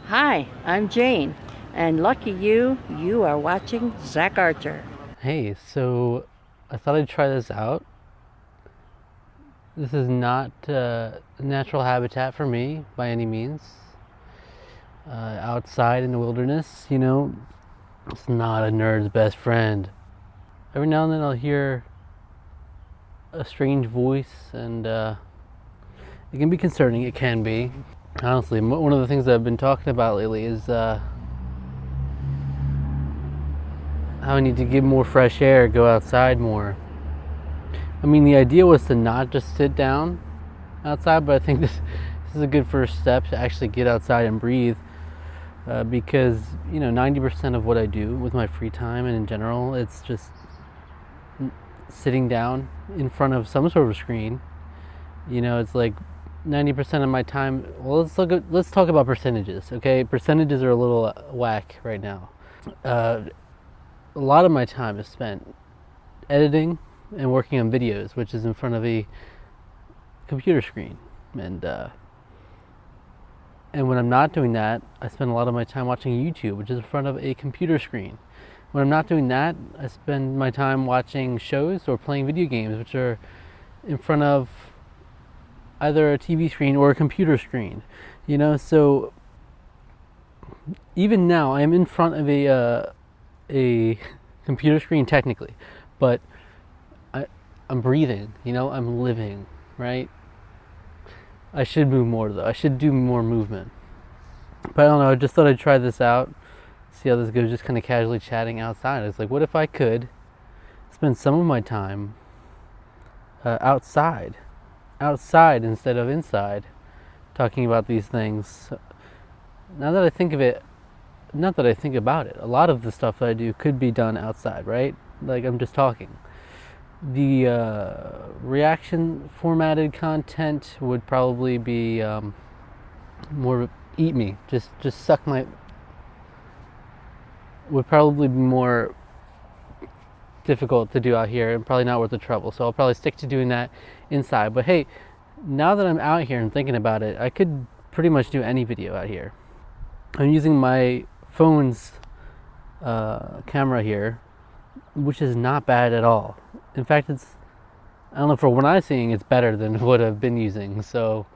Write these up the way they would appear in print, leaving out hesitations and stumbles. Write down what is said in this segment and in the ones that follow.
Hi, I'm Jane, and lucky you, you are watching ZachArcher. Hey, so I thought I'd try this out. This is not natural habitat for me by any means. Outside in the wilderness, it's not a nerd's best friend. Every now and then I'll hear a strange voice, and it can be concerning. It can be. Honestly, one of the things that I've been talking about lately is how I need to get more fresh air, go outside more. I mean, the idea was to not just sit down outside, but I think this is a good first step to actually get outside and breathe, because 90% of what I do with my free time and in general, it's just sitting down in front of some sort of screen. It's like 90% of my time. Well, let's talk about percentages, okay? Percentages are a little whack right now. A lot of my time is spent editing and working on videos, which is in front of a computer screen, and when I'm not doing that, I spend a lot of my time watching YouTube, which is in front of a computer screen. When I'm not doing that, I spend my time watching shows or playing video games, which are in front of either a TV screen or a computer screen. So even now, I am in front of a computer screen technically, but I'm breathing. I'm living, right? I should move more though. I should do more movement. But I don't know, I just thought I'd try this out, see how this goes, just kind of casually chatting outside. It's like, what if I could spend some of my time outside instead of inside, talking about these things. Now that I think of it, not that I think about it, a lot of the stuff that I do could be done outside, right? Like, I'm just talking. The reaction formatted content would probably be more eat me, just suck my, would probably be more difficult to do out here and probably not worth the trouble. So I'll probably stick to doing that inside. But hey, now that I'm out here and thinking about it, I could pretty much do any video out here. I'm using my phone's camera here, which is not bad at all. In fact, I don't know, for what I'm seeing, it's better than what I've been using. So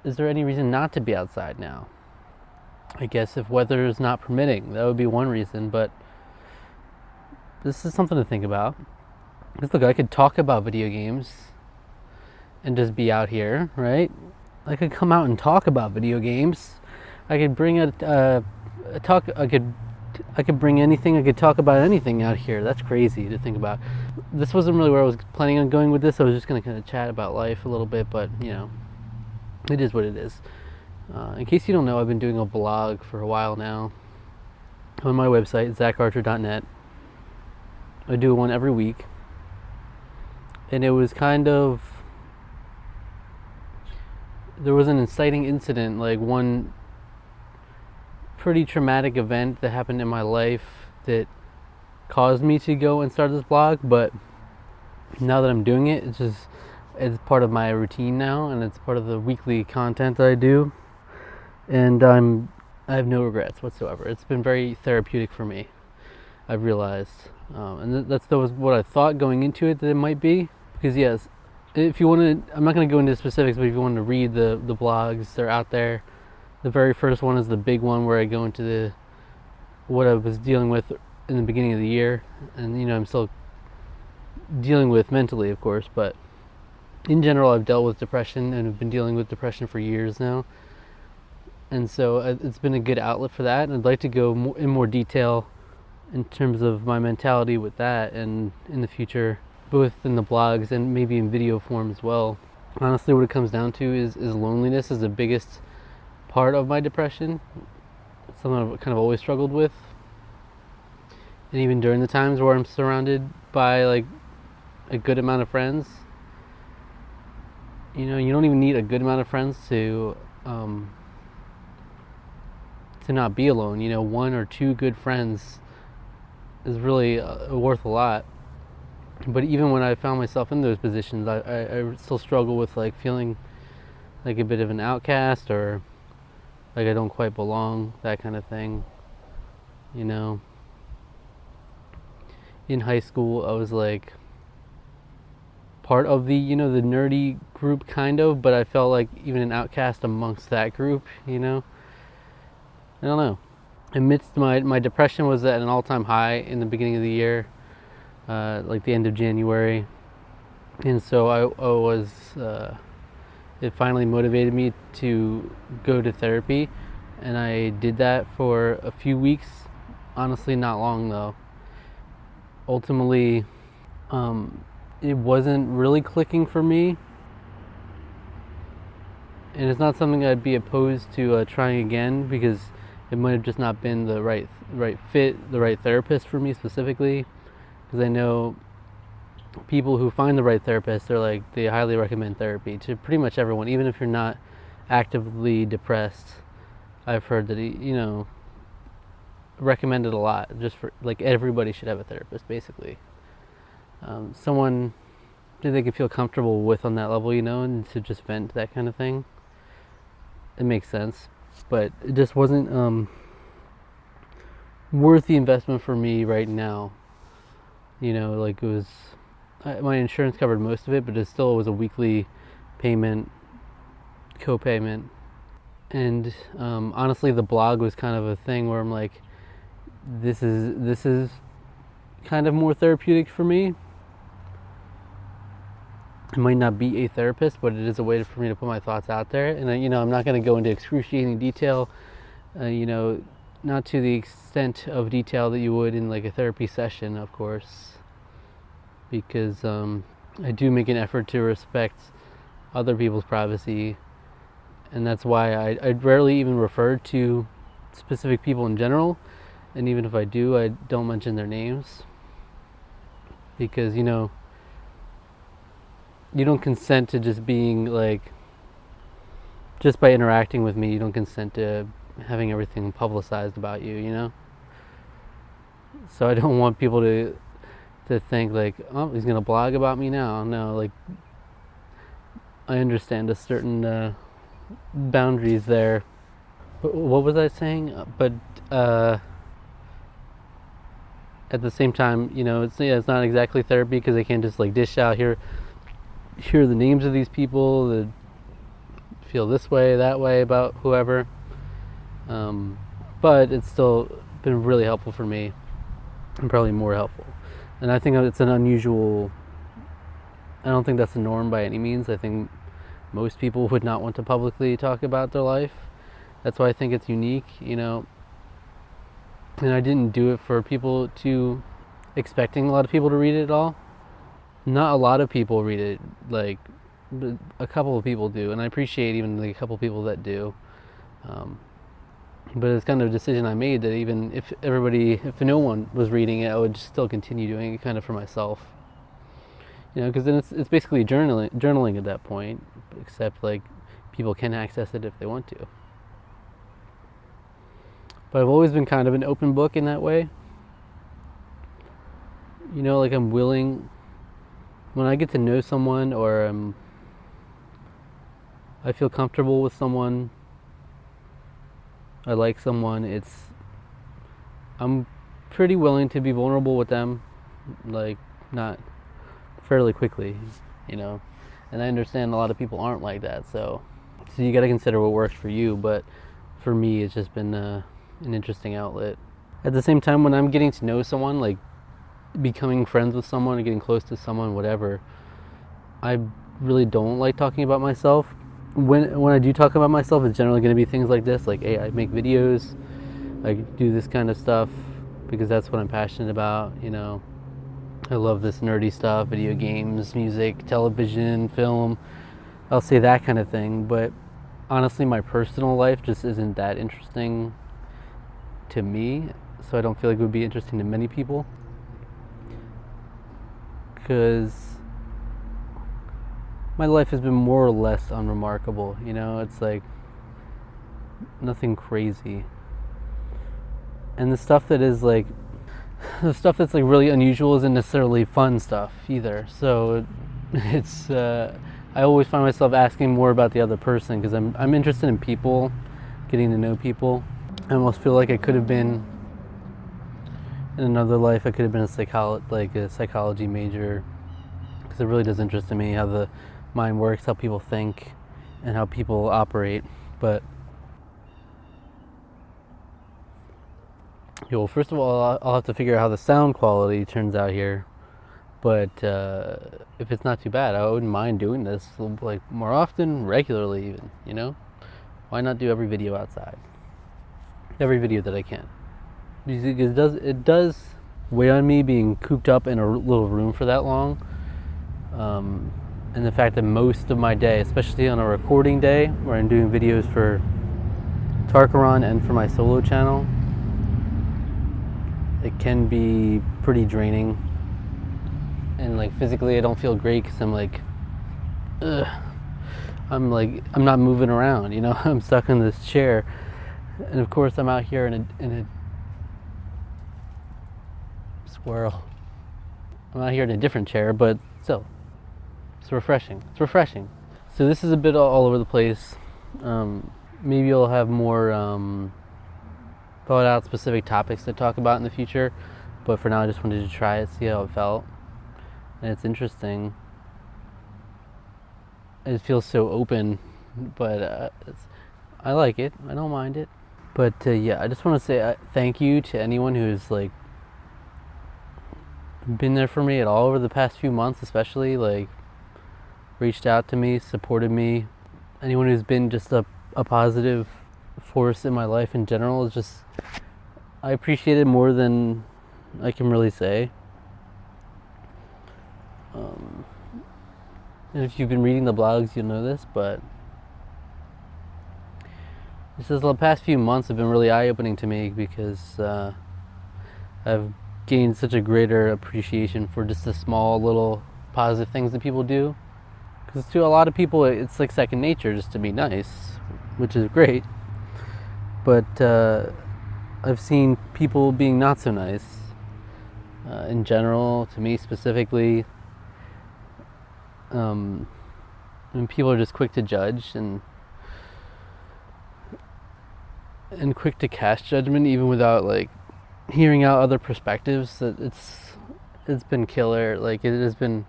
is there any reason not to be outside now? I guess if weather is not permitting, that would be one reason, but this is something to think about. Because look, I could talk about video games and just be out here, right? I could come out and talk about video games. I could bring a talk. I could bring anything. I could talk about anything out here. That's crazy to think about. This wasn't really where I was planning on going with this. I was just going to kind of chat about life a little bit, but it is what it is. In case you don't know, I've been doing a blog for a while now on my website, zacharcher.net. I do one every week, and it was there was an inciting incident, like one pretty traumatic event that happened in my life that caused me to go and start this blog. But now that I'm doing it, it's part of my routine now, and it's part of the weekly content that I do, and I have no regrets whatsoever. It's been very therapeutic for me, I've realized, and that was what I thought going into it that it might be. Because yes, if you want to, I'm not going to go into specifics, but if you want to read the blogs, they're out there. The very first one is the big one where I go into what I was dealing with in the beginning of the year, and I'm still dealing with mentally, of course, but in general, I've dealt with depression and have been dealing with depression for years now, and so it's been a good outlet for that. And I'd like to go in more detail in terms of my mentality with that, and in the future, both in the blogs and maybe in video form as well. Honestly, what it comes down to is loneliness is the biggest part of my depression. It's something I've kind of always struggled with, and even during the times where I'm surrounded by like a good amount of friends, you don't even need a good amount of friends to not be alone. One or two good friends is really worth a lot. But even when I found myself in those positions, I still struggle with like feeling like a bit of an outcast, or like I don't quite belong, that kind of thing. You know, in high school, I was like part of the, the nerdy group kind of, but I felt like even an outcast amongst that group, I don't know. Amidst my depression was at an all-time high in the beginning of the year, like the end of January. And so I was, it finally motivated me to go to therapy. And I did that for a few weeks. Honestly, not long though. Ultimately, it wasn't really clicking for me. And it's not something I'd be opposed to trying again, because it might have just not been the right fit, the right therapist for me specifically. Because I know people who find the right therapist, they highly recommend therapy to pretty much everyone, even if you're not actively depressed. I've heard that recommended a lot, just for like everybody should have a therapist basically. Someone that they can feel comfortable with on that level, and to just vent, that kind of thing. It makes sense, but it just wasn't worth the investment for me right now. Like it was, my insurance covered most of it, but it still was a weekly payment, co-payment. And honestly, the blog was kind of a thing where I'm like, this is kind of more therapeutic for me. It might not be a therapist, but it is a way for me to put my thoughts out there. And I'm not going to go into excruciating detail, not to the extent of detail that you would in like a therapy session, of course, because I do make an effort to respect other people's privacy, and that's why I rarely even refer to specific people in general. And even if I do, I don't mention their names, because you don't consent to just being like, just by interacting with me, you don't consent to having everything publicized about you, So I don't want people to think like, oh, he's gonna blog about me now. No, like, I understand a certain boundaries there. But what was I saying? But at the same time, it's not exactly therapy, because I can't just like dish out here are the names of these people that feel this way, that way about whoever. But it's still been really helpful for me, and probably more helpful. And I think it's an unusual, I don't think that's the norm by any means. I think most people would not want to publicly talk about their life. That's why I think it's unique, And I didn't do it for people to, expecting a lot of people to read it at all. Not a lot of people read it, like a couple of people do, and I appreciate even the couple of people that do. But it's kind of a decision I made, that even if no one was reading it, I would still continue doing it kind of for myself. Because then it's basically journaling at that point, except like people can access it if they want to. But I've always been kind of an open book in that way. Like I'm willing, when I get to know someone, or I feel comfortable with someone, I like someone, I'm pretty willing to be vulnerable with them, like not fairly quickly, And I understand a lot of people aren't like that, so you got to consider what works for you. But for me, it's just been an interesting outlet. At the same time, when I'm getting to know someone, like becoming friends with someone or getting close to someone, whatever, I really don't like talking about myself. When I do talk about myself, it's generally going to be things like this, like, hey, I make videos, I do this kind of stuff because that's what I'm passionate about. I love this nerdy stuff, video games, music, television, film. I'll say that kind of thing, but honestly, my personal life just isn't that interesting to me, so I don't feel like it would be interesting to many people. Because my life has been more or less unremarkable, it's like nothing crazy. And the stuff that's like really unusual isn't necessarily fun stuff either. So it's I always find myself asking more about the other person, because I'm interested in people, getting to know people. I almost feel like I could have been, in another life, I could have been a psychology major, because it really does interest me how the mind works, how people think, and how people operate. But well, first of all, I'll have to figure out how the sound quality turns out here. But if it's not too bad, I wouldn't mind doing this like more often, regularly even, you know? Why not do every video outside? Every video that I can. Because it does weigh on me being cooped up in a little room for that long. And the fact that most of my day, especially on a recording day where I'm doing videos for Tarkaron and for my solo channel, it can be pretty draining. And like physically I don't feel great because I'm like, ugh. I'm not moving around, you know. I'm stuck in this chair, and of course I'm out here in a squirrel. I'm out here in a different chair, but still, it's refreshing. It's refreshing. So this is a bit all over the place. Maybe I'll have more thought out specific topics to talk about in the future, but for now I just wanted to try it, see how it felt. And it's interesting. It feels so open, but I like it. I don't mind it. But yeah, I just want to say thank you to anyone who's like been there for me at all over the past few months, especially like reached out to me, supported me. Anyone who's been just a positive force in my life in general is just, I appreciate it more than I can really say. And if you've been reading the blogs, you'll know this, but the past few months have been really eye-opening to me because I've gained such a greater appreciation for just the small little positive things that people do. Because to a lot of people, it's like second nature just to be nice, which is great. But I've seen people being not so nice in general, to me specifically. And people are just quick to judge and quick to cast judgment even without like hearing out other perspectives. That it's been killer. Like it has been,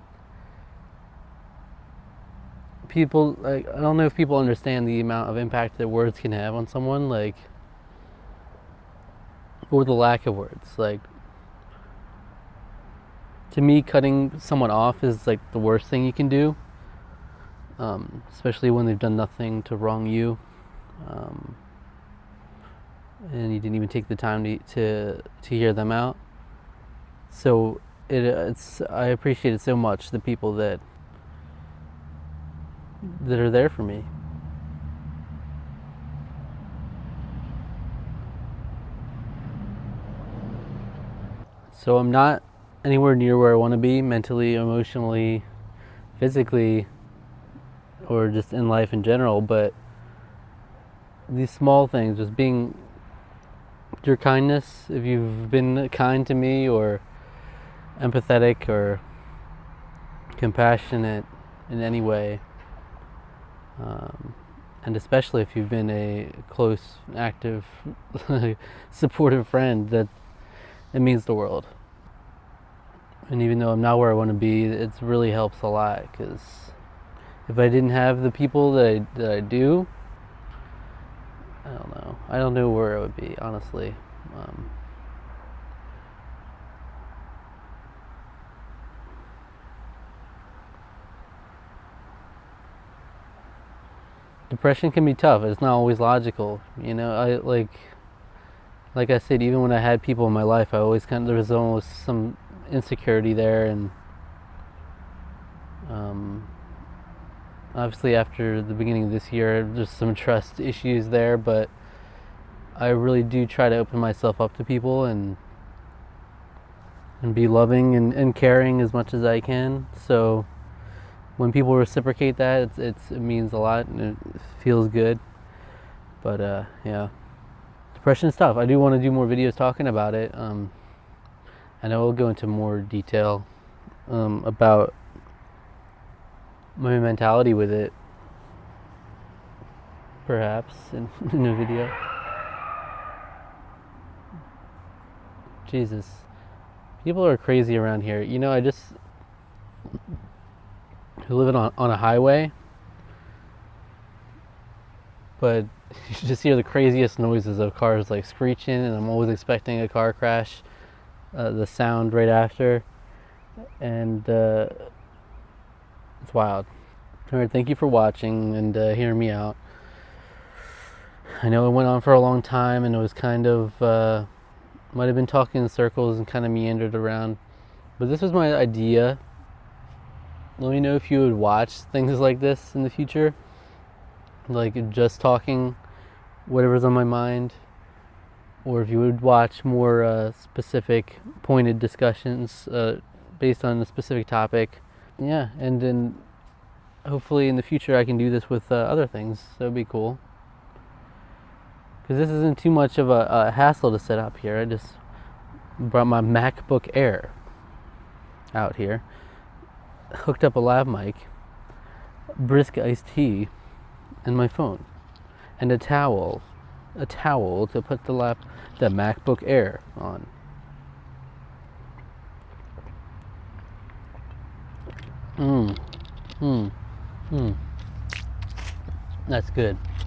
people, like, I don't know if people understand the amount of impact that words can have on someone, like, or the lack of words. Like, to me, cutting someone off is like the worst thing you can do, especially when they've done nothing to wrong you, and you didn't even take the time to hear them out. So I appreciate it so much, the people that are there for me. So I'm not anywhere near where I want to be mentally, emotionally, physically, or just in life in general, but these small things, just being, your kindness, if you've been kind to me or empathetic or compassionate in any way, and especially if you've been a close, active, supportive friend, that it means the world. And even though I'm not where I want to be, it really helps a lot, because if I didn't have the people that I do, I don't know where I would be, honestly. Depression can be tough. It's not always logical, you know. Like I said, even when I had people in my life, there was almost some insecurity there, and obviously after the beginning of this year, there's some trust issues there, but I really do try to open myself up to people and be loving and caring as much as I can. So when people reciprocate that, it means a lot and it feels good. But yeah, depression is tough. I do want to do more videos talking about it. And I will go into more detail about my mentality with it. perhaps, in a video. Jesus. People are crazy around here. You know, I just live on a highway, but you just hear the craziest noises of cars like screeching, and I'm always expecting a car crash, the sound right after, and it's wild. Alright, thank you for watching and hearing me out. I know it went on for a long time, and it was kind of, might have been talking in circles and kind of meandered around, but this was my idea. Let me know if you would watch things like this in the future, like just talking whatever's on my mind, or if you would watch more specific pointed discussions based on a specific topic. Yeah, and then hopefully in the future I can do this with other things. That would be cool, because this isn't too much of a hassle to set up here. I just brought my MacBook Air out here, hooked up a lav mic, brisk iced tea, and my phone, and a towel to put the MacBook Air on. That's good.